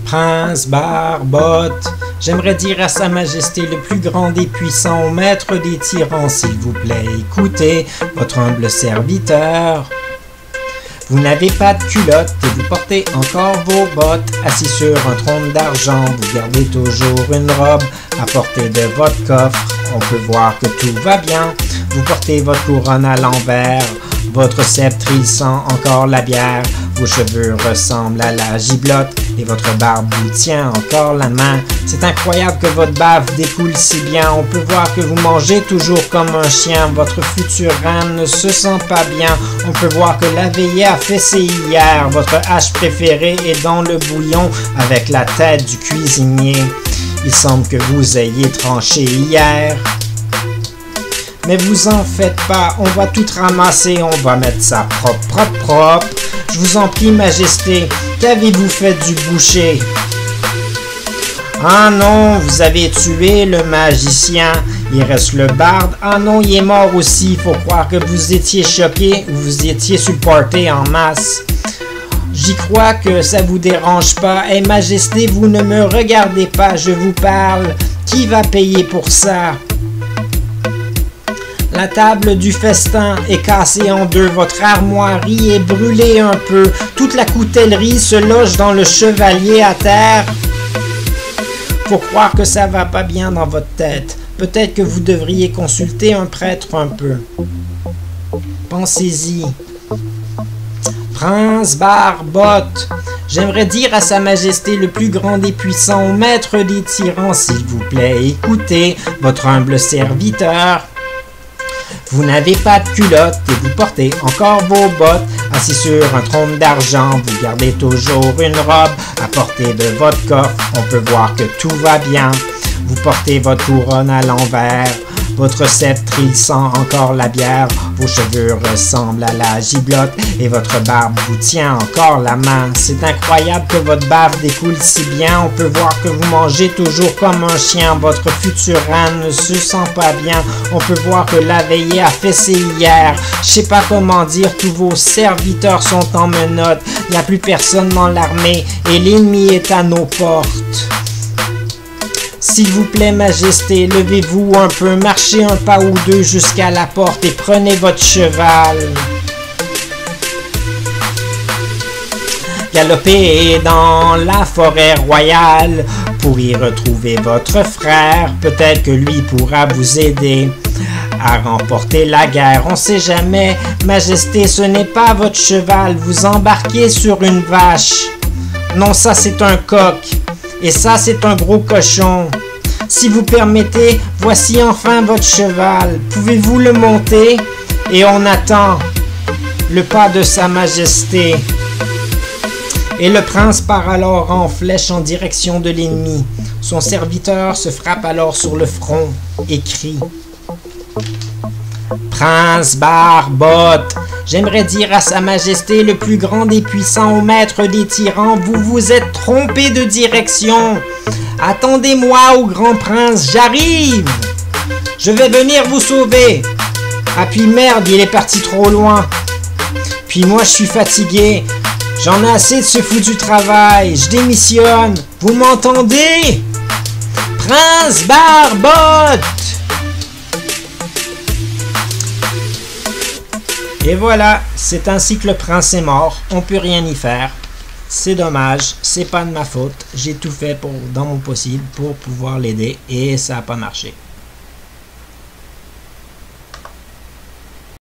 Prince Barbotte, j'aimerais dire à Sa Majesté le plus grand des puissants, au maître des tyrans, s'il vous plaît, écoutez votre humble serviteur. Vous n'avez pas de culotte et vous portez encore vos bottes. Assis sur un trône d'argent, vous gardez toujours une robe à portée de votre coffre. On peut voir que tout va bien. Vous portez votre couronne à l'envers. Votre sceptre, il sent encore la bière. Vos cheveux ressemblent à la giblotte et votre barbe vous tient encore la main. C'est incroyable que votre bave découle si bien. On peut voir que vous mangez toujours comme un chien. Votre future reine ne se sent pas bien. On peut voir que la veillée a fessé hier. Votre hache préférée est dans le bouillon avec la tête du cuisinier. Il semble que vous ayez tranché hier. Mais vous en faites pas, on va tout ramasser, on va mettre ça propre. Je vous en prie, Majesté, qu'avez-vous fait du boucher? Ah non, vous avez tué le magicien. Il reste le barde. Ah non, il est mort aussi. Faut croire que vous étiez choqué ou vous étiez supporté en masse. J'y crois que ça vous dérange pas. Eh Majesté, vous ne me regardez pas, je vous parle. Qui va payer pour ça? La table du festin est cassée en deux, votre armoirie est brûlée un peu, toute la coutellerie se loge dans le chevalier à terre. Faut croire que ça va pas bien dans votre tête. Peut-être que vous devriez consulter un prêtre un peu. Pensez-y. Prince Barbotte, j'aimerais dire à Sa Majesté le plus grand des puissants, au maître des tyrans, s'il vous plaît, écoutez votre humble serviteur. Vous n'avez pas de culotte et vous portez encore vos bottes. Assis sur un trône d'argent, vous gardez toujours une robe à portée de votre coffre. On peut voir que tout va bien. Vous portez votre couronne à l'envers. Votre sceptre, il sent encore la bière. Vos cheveux ressemblent à la giblotte et votre barbe vous tient encore la main. C'est incroyable que votre bave découle si bien. On peut voir que vous mangez toujours comme un chien. Votre future reine ne se sent pas bien. On peut voir que la veillée a fessé hier. Je sais pas comment dire, tous vos serviteurs sont en menottes. Il n'y a plus personne dans l'armée et l'ennemi est à nos portes. S'il vous plaît, Majesté, levez-vous un peu, marchez un pas ou deux jusqu'à la porte et prenez votre cheval. Galopez dans la forêt royale pour y retrouver votre frère. Peut-être que lui pourra vous aider à remporter la guerre. On sait jamais, Majesté, ce n'est pas votre cheval. Vous embarquez sur une vache. Non, ça c'est un coq. Et ça, c'est un gros cochon. Si vous permettez, voici enfin votre cheval. Pouvez-vous le monter? Et on attend le pas de Sa Majesté. Et le prince part alors en flèche en direction de l'ennemi. Son serviteur se frappe alors sur le front et crie: Prince Barbotte, j'aimerais dire à Sa Majesté le plus grand des puissants, au maître des tyrans, vous vous êtes trompé de direction. Attendez-moi, ô grand prince, j'arrive. Je vais venir vous sauver. Ah puis merde, il est parti trop loin. Puis moi je suis fatigué. J'en ai assez de ce foutu travail. Je démissionne. Vous m'entendez? Prince Barbotte. Et voilà, c'est ainsi que le prince est mort, on peut rien y faire. C'est dommage, c'est pas de ma faute, j'ai tout fait dans mon possible pour pouvoir l'aider et ça n'a pas marché.